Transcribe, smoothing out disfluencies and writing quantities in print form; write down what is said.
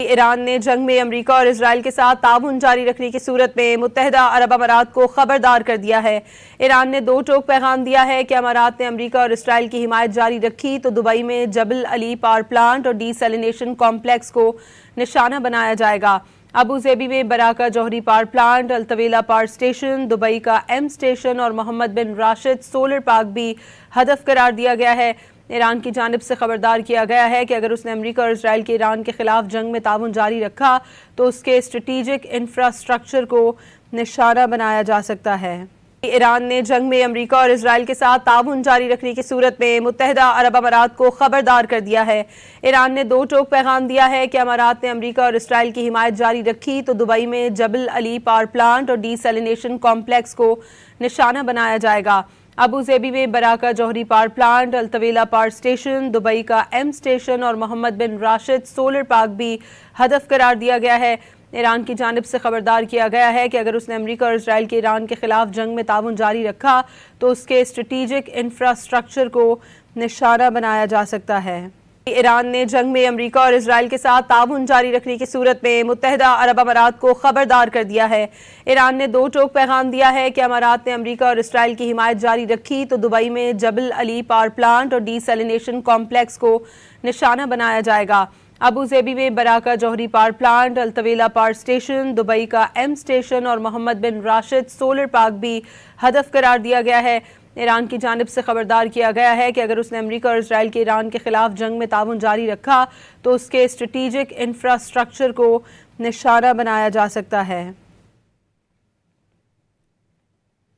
ایران نے جنگ میں امریکہ اور اسرائیل کے ساتھ تعاون جاری رکھنے کی صورت میں متحدہ عرب امارات کو خبردار کر دیا ہے۔ ایران نے دو ٹوک پیغام دیا ہے کہ امارات نے امریکہ اور اسرائیل کی حمایت جاری رکھی تو دبئی میں جبل علی پاور پلانٹ اور ڈی سیلینیشن کمپلیکس کو نشانہ بنایا جائے گا۔ ابو ظبی میں براکہ جوہری power plant, Al Taweelah power station, Dubai کا ایم سٹیشن اور Mohammed bin Rashid solar park بھی ہدف قرار دیا گیا ہے۔ ایران کی جانب سے خبردار کیا گیا ہے کہ اگر اس نے امریکہ اور اسرائیل کے ایران کے خلاف جنگ میں تعاون جاری رکھا تو اس کے اسٹریٹجک انفراسٹرکچر کو نشانہ بنایا جا سکتا ہے۔ ایران نے جنگ میں امریکہ اور اسرائیل کے ساتھ تعاون جاری رکھنے کی صورت میں متحدہ عرب امارات کو خبردار کر دیا ہے۔ ایران نے دو ٹوک پیغام دیا ہے کہ امارات نے امریکہ اور اسرائیل کی حمایت جاری رکھی تو دبئی میں جبل علی پاور پلانٹ اور ڈی سیلینیشن کمپلیکس کو نشانہ بنایا جائے گا۔ ابو ظبی میں براکہ جوہری power plant, Al Taweelah power station, Dubai کا ایم سٹیشن اور Mohammed bin Rashid solar park بھی ہدف قرار دیا گیا ہے۔ ایران کی جانب سے خبردار کیا گیا ہے کہ اگر اس نے امریکہ اور اسرائیل کے ایران کے خلاف جنگ میں تعاون جاری رکھا تو اس کے اسٹریٹجک انفراسٹرکچر کو نشانہ بنایا جا سکتا ہے۔ ایران نے جنگ میں امریکہ اور اسرائیل کے ساتھ تعاون جاری رکھنے کی صورت میں متحدہ عرب امارات کو خبردار کر دیا ہے۔ ایران نے دو ٹوک پیغام دیا ہے کہ امارات نے امریکہ اور اسرائیل کی حمایت جاری رکھی تو دبئی میں جبل علی پاور پلانٹ اور ڈی سیلینیشن کمپلیکس کو نشانہ بنایا جائے گا۔ ابو ظبی میں براکہ جوہری power plant, Al Taweelah power station, Dubai کا ایم سٹیشن اور Mohammed bin Rashid solar park بھی ہدف قرار دیا گیا ہے۔ ایران کی جانب سے خبردار کیا گیا ہے کہ اگر اس نے امریکہ اور اسرائیل کے ایران کے خلاف جنگ میں تعاون جاری رکھا تو اس کے اسٹریٹجک انفراسٹرکچر کو نشانہ بنایا جا سکتا ہے۔